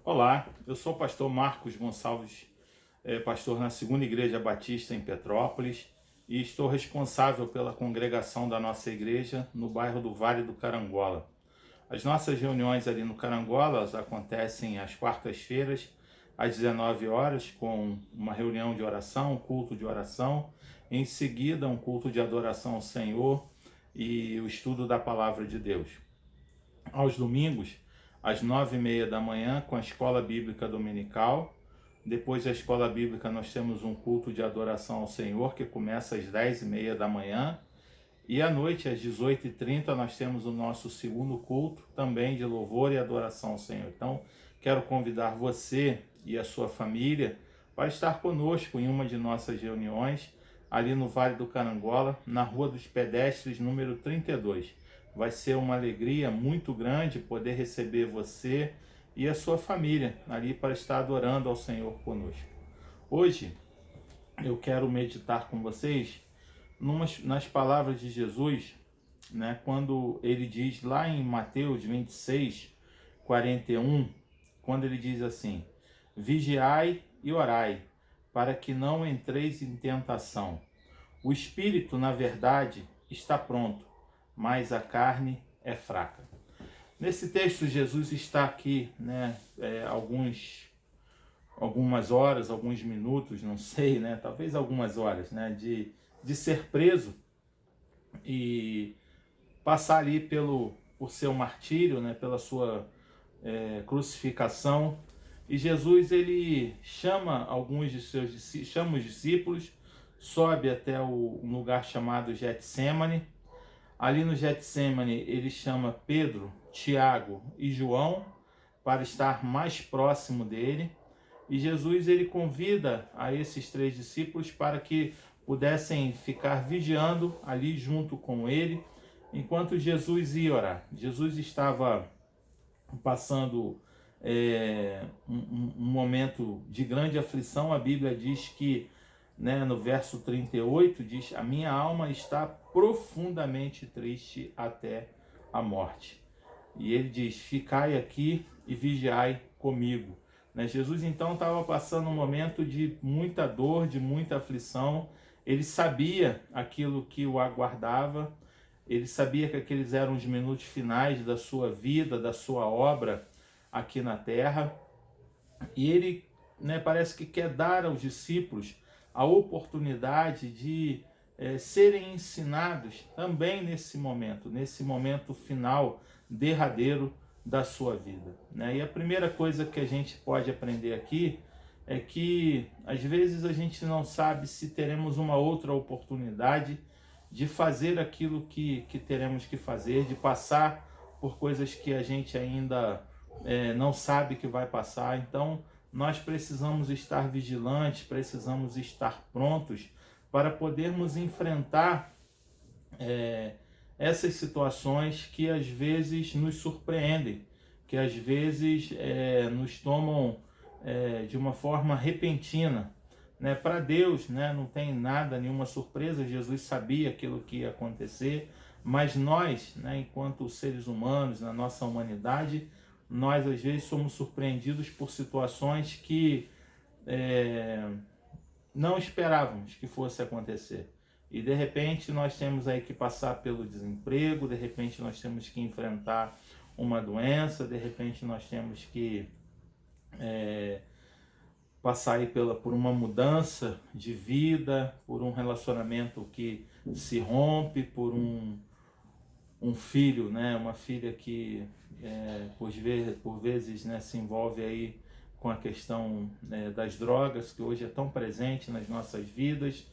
Olá, eu sou o pastor Marcos Gonçalves, pastor na Segunda Igreja Batista em Petrópolis e estou responsável pela congregação da nossa igreja no bairro do Vale do Carangola. As nossas reuniões ali no Carangola acontecem às quartas-feiras, às 19 horas, com uma reunião de oração, um culto de oração, em seguida um culto de adoração ao Senhor e o estudo da Palavra de Deus. Aos domingos, às 9h30 da manhã, com a Escola Bíblica Dominical. Depois da Escola Bíblica, nós temos um culto de adoração ao Senhor, que começa às 10h30 da manhã. E à noite, às 18h30, nós temos o nosso segundo culto, também de louvor e adoração ao Senhor. Então, quero convidar você e a sua família para estar conosco em uma de nossas reuniões, ali no Vale do Carangola, na Rua dos Pedestres, número 32. Vai ser uma alegria muito grande poder receber você e a sua família ali para estar adorando ao Senhor conosco. Hoje eu quero meditar com vocês nas palavras de Jesus, né, quando ele diz lá em Mateus 26:41, quando ele diz assim: vigiai e orai, para que não entreis em tentação. O espírito, na verdade, está pronto, mas a carne é fraca. Nesse texto, Jesus está aqui, né, algumas horas, alguns minutos, não sei, né, talvez algumas horas, né, de ser preso e passar ali por seu martírio, né, pela sua crucificação. E Jesus, ele chama chama os discípulos, sobe até um lugar chamado Getsemane. Ali no Getsemane, ele chama Pedro, Tiago e João para estar mais próximo dele. E Jesus, ele convida a esses três discípulos para que pudessem ficar vigiando ali junto com ele, enquanto Jesus ia orar. Jesus estava passando um momento de grande aflição. A Bíblia diz que, né, no verso 38, diz: a minha alma está profundamente triste até a morte. E ele diz: ficai aqui e vigiai comigo. Né? Jesus então estava passando um momento de muita dor, de muita aflição. Ele sabia aquilo que o aguardava, ele sabia que aqueles eram os minutos finais da sua vida, da sua obra aqui na terra. E ele, né, parece que quer dar aos discípulos a oportunidade de serem ensinados também nesse momento final, derradeiro da sua vida. Né? E a primeira coisa que a gente pode aprender aqui é que às vezes a gente não sabe se teremos uma outra oportunidade de fazer aquilo que teremos que fazer, de passar por coisas que a gente ainda não sabe que vai passar. Então, nós precisamos estar vigilantes, precisamos estar prontos para podermos enfrentar essas situações que às vezes nos surpreendem, que às vezes nos tomam de uma forma repentina. Né? Para Deus, né, não tem nada, nenhuma surpresa. Jesus sabia aquilo que ia acontecer, mas nós, né, enquanto seres humanos, na nossa humanidade, nós às vezes somos surpreendidos por situações que não esperávamos que fosse acontecer. E de repente nós temos aí que passar pelo desemprego, de repente nós temos que enfrentar uma doença, de repente nós temos que passar aí por uma mudança de vida, por um relacionamento que se rompe, por um filho, né, uma filha que por vezes, né, se envolve aí com a questão das drogas, que hoje é tão presente nas nossas vidas.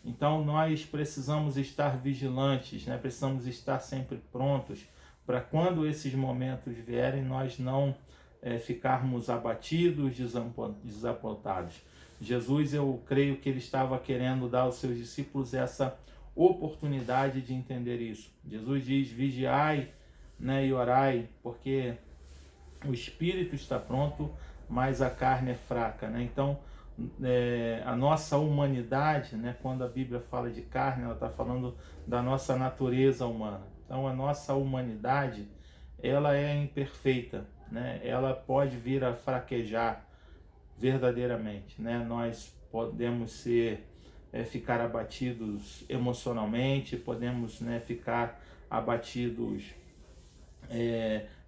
Então nós precisamos estar vigilantes, né, precisamos estar sempre prontos para quando esses momentos vierem nós não ficarmos abatidos, desapontados. Jesus, eu creio que ele estava querendo dar aos seus discípulos essa oportunidade de entender isso. Jesus diz: vigiai, né, e orai, porque o espírito está pronto, mas a carne é fraca. Né? Então, a nossa humanidade, né, quando a Bíblia fala de carne, ela está falando da nossa natureza humana. Então, a nossa humanidade, ela é imperfeita, né, ela pode vir a fraquejar verdadeiramente, né? Nós podemos ficar abatidos emocionalmente, podemos, né, ficar abatidos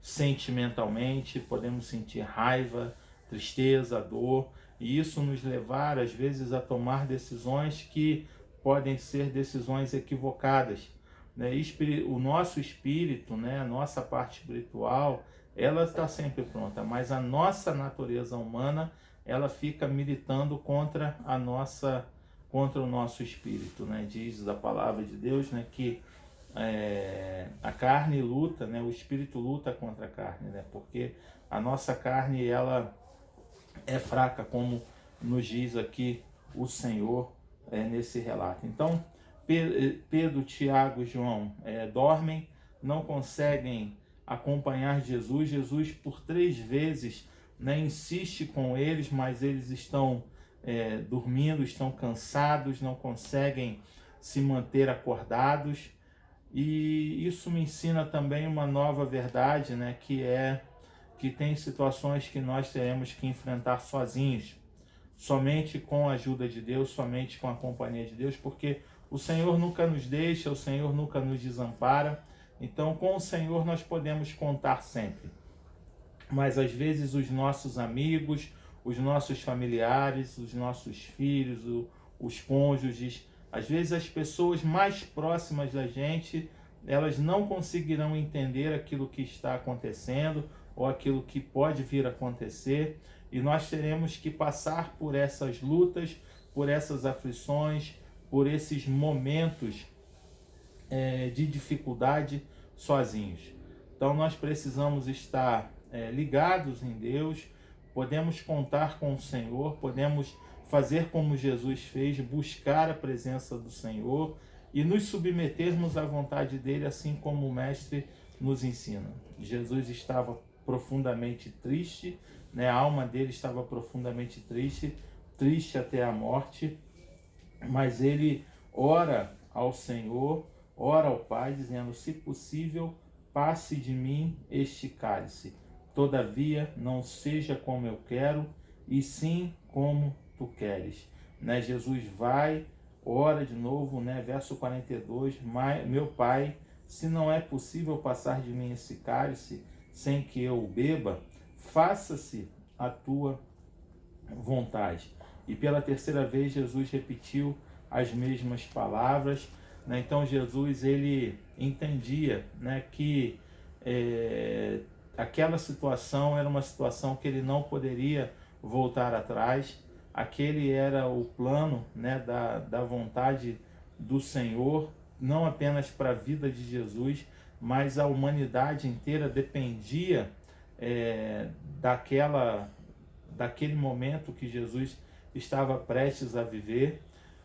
sentimentalmente, podemos sentir raiva, tristeza, dor, e isso nos levar às vezes a tomar decisões que podem ser decisões equivocadas, né? O nosso espírito, né, a nossa parte espiritual, ela está sempre pronta, mas a nossa natureza humana, ela fica militando contra contra o nosso espírito, né? Diz a palavra de Deus, né, que a carne luta, né, o espírito luta contra a carne, né, porque a nossa carne, ela é fraca, como nos diz aqui o Senhor nesse relato. Então, Pedro, Tiago e João dormem, não conseguem acompanhar Jesus. Jesus, por 3 vezes, né, insiste com eles, mas eles estão dormindo, estão cansados, não conseguem se manter acordados. E isso me ensina também uma nova verdade, né, que tem situações que nós teremos que enfrentar sozinhos, somente com a ajuda de Deus, somente com a companhia de Deus, porque o Senhor nunca nos deixa, o Senhor nunca nos desampara. Então, com o Senhor nós podemos contar sempre. Mas às vezes os nossos amigos, os nossos familiares, os nossos filhos, os cônjuges, às vezes as pessoas mais próximas da gente, elas não conseguirão entender aquilo que está acontecendo ou aquilo que pode vir a acontecer, e nós teremos que passar por essas lutas, por essas aflições, por esses momentos de dificuldade sozinhos. Então nós precisamos estar ligados em Deus, podemos contar com o Senhor, podemos fazer como Jesus fez, buscar a presença do Senhor e nos submetermos à vontade dele, assim como o Mestre nos ensina. Jesus estava profundamente triste, né? A alma dele estava profundamente triste, triste até a morte, mas ele ora ao Senhor, ora ao Pai, dizendo: se possível, passe de mim este cálice. Todavia, não seja como eu quero, e sim como tu queres. Né? Jesus vai, ora de novo, né? Verso 42, meu Pai, se não é possível passar de mim esse cálice sem que eu o beba, faça-se a tua vontade. E pela 3ª vez Jesus repetiu as mesmas palavras, né? Então Jesus, ele entendia, né, que aquela situação era uma situação que ele não poderia voltar atrás. Aquele era o plano, né, da vontade do Senhor, não apenas para a vida de Jesus, mas a humanidade inteira dependia daquele momento que Jesus estava prestes a viver.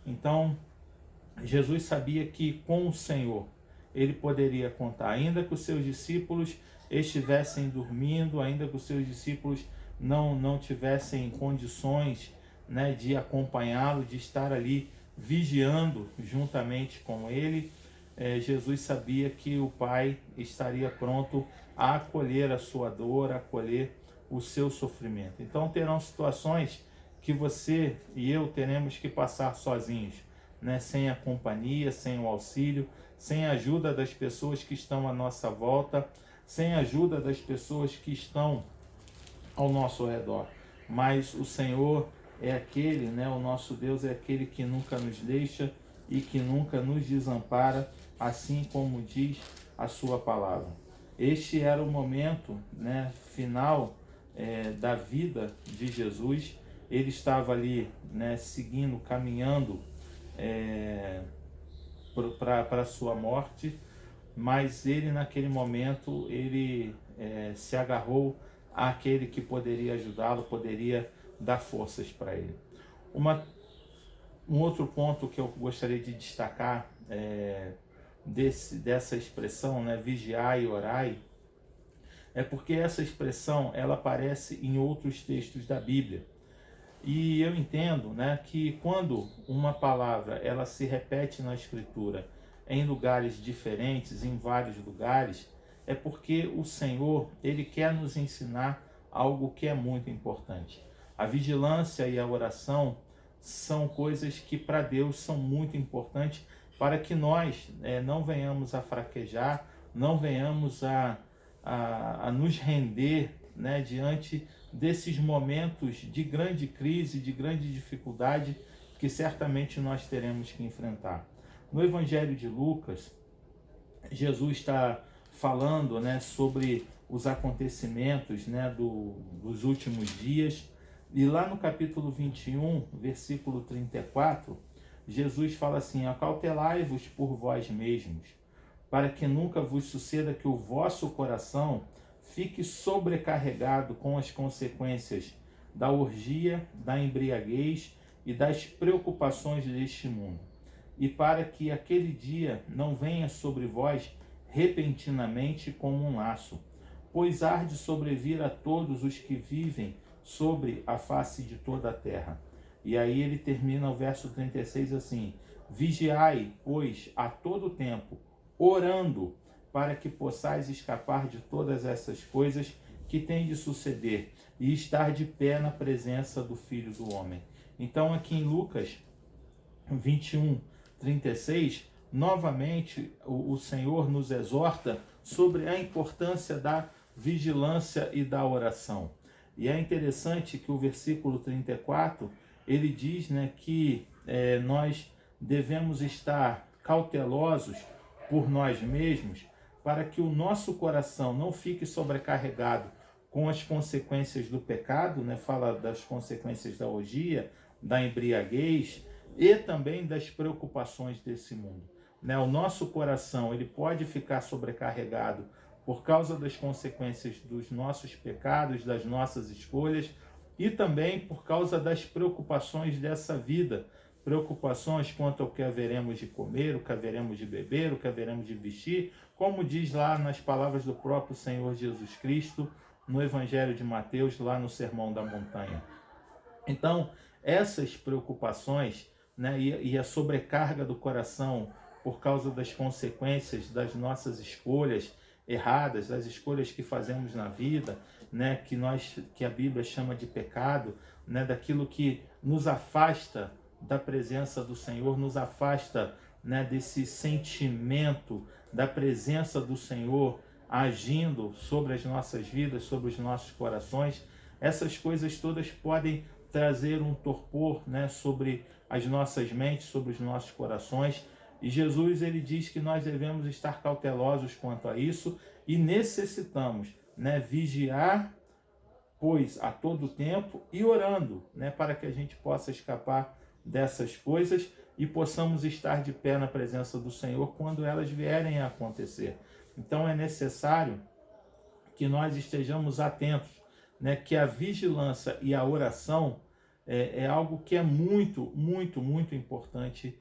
Então, Jesus sabia que com o Senhor ele poderia contar, ainda que os seus discípulos estivessem dormindo, ainda que os seus discípulos não tivessem condições, né, de acompanhá-lo, de estar ali vigiando juntamente com ele. Jesus sabia que o Pai estaria pronto a acolher a sua dor, a acolher o seu sofrimento. Então terão situações que você e eu teremos que passar sozinhos, né? Sem a companhia, sem o auxílio, sem a ajuda das pessoas que estão à nossa volta, sem a ajuda das pessoas que estão ao nosso redor. Mas o Senhor é aquele, né? O nosso Deus é aquele que nunca nos deixa e que nunca nos desampara, assim como diz a sua palavra. Este era o momento, né, final da vida de Jesus. Ele estava ali, né, seguindo, caminhando para a sua morte, mas ele naquele momento ele se agarrou àquele que poderia ajudá-lo, poderia dar forças para ele. Um outro ponto que eu gostaria de destacar dessa expressão, né, vigiai e orai, é porque essa expressão ela aparece em outros textos da Bíblia. E eu entendo, né, que quando uma palavra ela se repete na Escritura em lugares diferentes, em vários lugares, é porque o Senhor, Ele quer nos ensinar algo que é muito importante. A vigilância e a oração são coisas que para Deus são muito importantes para que nós não venhamos a fraquejar, não venhamos a nos render, né, diante desses momentos de grande crise, de grande dificuldade que certamente nós teremos que enfrentar. No Evangelho de Lucas, Jesus está falando, né, sobre os acontecimentos, né, dos últimos dias. E lá no capítulo 21, versículo 34, Jesus fala assim: acautelai-vos por vós mesmos, para que nunca vos suceda que o vosso coração fique sobrecarregado com as consequências da orgia, da embriaguez e das preocupações deste mundo, e para que aquele dia não venha sobre vós repentinamente como um laço, pois há de sobrevir a todos os que vivem sobre a face de toda a terra. E aí ele termina o verso 36 assim: vigiai, pois, a todo tempo, orando, para que possais escapar de todas essas coisas que têm de suceder e estar de pé na presença do Filho do Homem. Então aqui em Lucas 21, 36, novamente o Senhor nos exorta sobre a importância da vigilância e da oração. E é interessante que o versículo 34, ele diz, né, que nós devemos estar cautelosos por nós mesmos, para que o nosso coração não fique sobrecarregado com as consequências do pecado, né? Fala das consequências da orgia, da embriaguez e também das preocupações desse mundo, né? O nosso coração, ele pode ficar sobrecarregado por causa das consequências dos nossos pecados, das nossas escolhas, e também por causa das preocupações dessa vida, preocupações quanto ao que haveremos de comer, o que haveremos de beber, o que haveremos de vestir, como diz lá nas palavras do próprio Senhor Jesus Cristo, no Evangelho de Mateus, lá no Sermão da Montanha. Então, essas preocupações, né, e a sobrecarga do coração por causa das consequências das nossas escolhas erradas, das escolhas que fazemos na vida, né, que a Bíblia chama de pecado, né, daquilo que nos afasta da presença do Senhor, nos afasta, né, desse sentimento da presença do Senhor agindo sobre as nossas vidas, sobre os nossos corações. Essas coisas todas podem trazer um torpor, né, sobre as nossas mentes, sobre os nossos corações. E Jesus, ele diz que nós devemos estar cautelosos quanto a isso e necessitamos, né, vigiar, pois, a todo tempo e orando, né, para que a gente possa escapar dessas coisas e possamos estar de pé na presença do Senhor quando elas vierem a acontecer. Então é necessário que nós estejamos atentos, né, que a vigilância e a oração é algo que é muito, muito, muito importante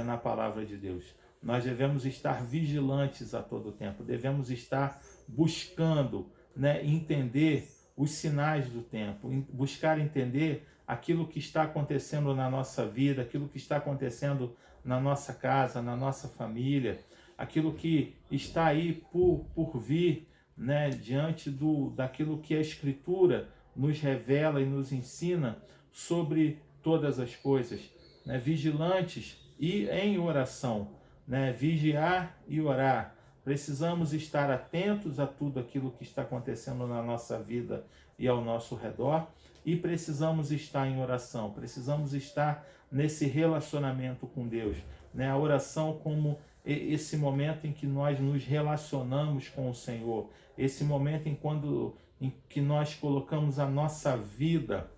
na palavra de Deus. Nós devemos estar vigilantes a todo tempo, devemos estar buscando, né, entender os sinais do tempo, buscar entender aquilo que está acontecendo na nossa vida, aquilo que está acontecendo na nossa casa, na nossa família, aquilo que está aí por vir, né, diante daquilo que a Escritura nos revela e nos ensina sobre todas as coisas, né, vigilantes e em oração, né, vigiar e orar. Precisamos estar atentos a tudo aquilo que está acontecendo na nossa vida e ao nosso redor, e precisamos estar em oração, precisamos estar nesse relacionamento com Deus, né? A oração como esse momento em que nós nos relacionamos com o Senhor, esse momento em que nós colocamos a nossa vida,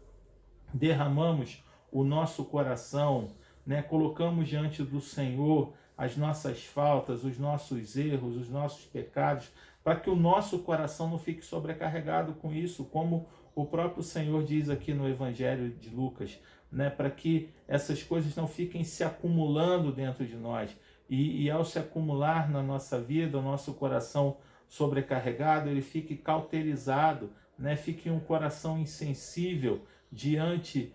derramamos o nosso coração, né? Colocamos diante do Senhor as nossas faltas, os nossos erros, os nossos pecados, para que o nosso coração não fique sobrecarregado com isso, como o próprio Senhor diz aqui no Evangelho de Lucas, né? Para que essas coisas não fiquem se acumulando dentro de nós. E ao se acumular na nossa vida, o nosso coração sobrecarregado, ele fique cauterizado, né? Fique um coração insensível diante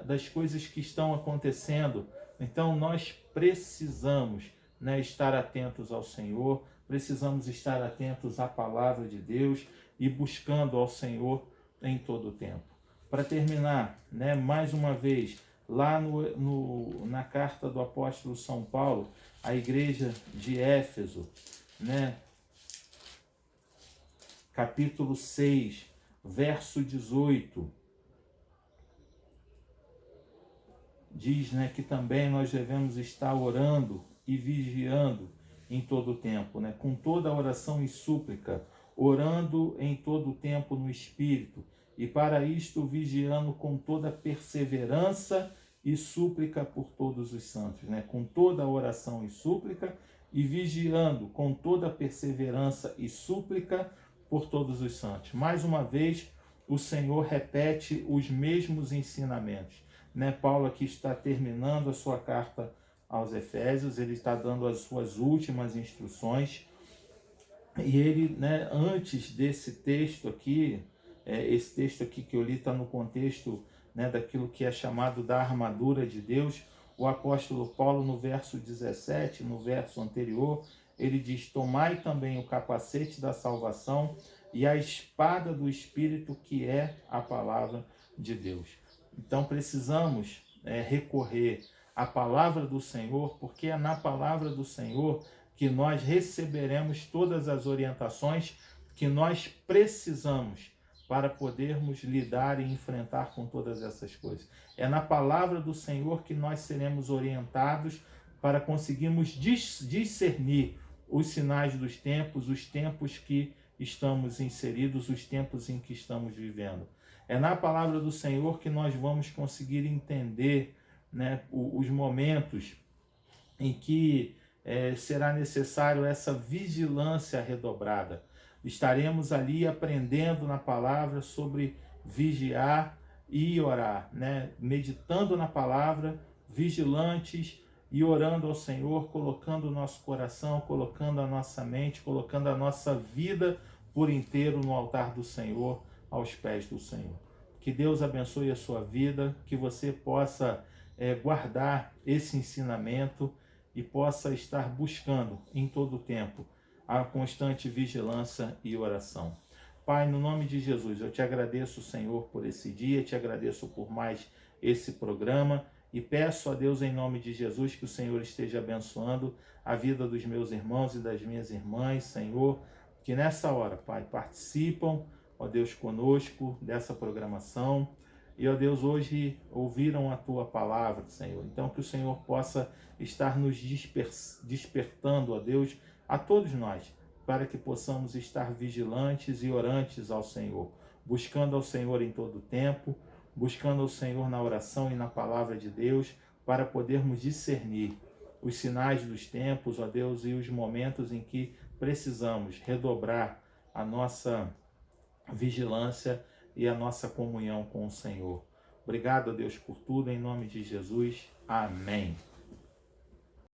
das coisas que estão acontecendo. Então nós precisamos, né, estar atentos ao Senhor, precisamos estar atentos à palavra de Deus e buscando ao Senhor em todo o tempo. Para terminar, né, mais uma vez, lá na carta do apóstolo São Paulo, à igreja de Éfeso, né, capítulo 6, verso 18, diz, né, que também nós devemos estar orando e vigiando em todo o tempo, né, com toda a oração e súplica, orando em todo o tempo no Espírito, e para isto vigiando com toda perseverança e súplica por todos os santos, né, com toda a oração e súplica, e vigiando com toda perseverança e súplica por todos os santos. Mais uma vez, o Senhor repete os mesmos ensinamentos. Né? Paulo aqui está terminando a sua carta aos Efésios, ele está dando as suas últimas instruções, e ele, né, antes desse texto aqui, esse texto aqui que eu li está no contexto, né, daquilo que é chamado da armadura de Deus. O apóstolo Paulo, no verso 17, no verso anterior, ele diz: tomai também o capacete da salvação e a espada do Espírito, que é a palavra de Deus. Então precisamos recorrer à palavra do Senhor, porque é na palavra do Senhor que nós receberemos todas as orientações que nós precisamos para podermos lidar e enfrentar com todas essas coisas. É na palavra do Senhor que nós seremos orientados para conseguirmos discernir os sinais dos tempos, os tempos que estamos inseridos, os tempos em que estamos vivendo. É na palavra do Senhor que nós vamos conseguir entender, né, os momentos em que será necessário essa vigilância redobrada. Estaremos ali aprendendo na palavra sobre vigiar e orar, né? Meditando na palavra, vigilantes e orando ao Senhor, colocando o nosso coração, colocando a nossa mente, colocando a nossa vida por inteiro no altar do Senhor, aos pés do Senhor. Que Deus abençoe a sua vida, que você possa guardar esse ensinamento e possa estar buscando em todo o tempo a constante vigilância e oração. Pai, no nome de Jesus, eu te agradeço, Senhor, por esse dia, te agradeço por mais esse programa e peço a Deus, em nome de Jesus, que o Senhor esteja abençoando a vida dos meus irmãos e das minhas irmãs, Senhor, que nessa hora, Pai, participam, ó Deus, conosco dessa programação. E, ó Deus, hoje ouviram a Tua palavra, Senhor. Então, que o Senhor possa estar nos despertando, ó Deus, a todos nós, para que possamos estar vigilantes e orantes ao Senhor, buscando ao Senhor em todo o tempo, buscando ao Senhor na oração e na palavra de Deus, para podermos discernir os sinais dos tempos, ó Deus, e os momentos em que precisamos redobrar a nossa vigilância e a nossa comunhão com o Senhor. Obrigado, a Deus, por tudo, em nome de Jesus. Amém.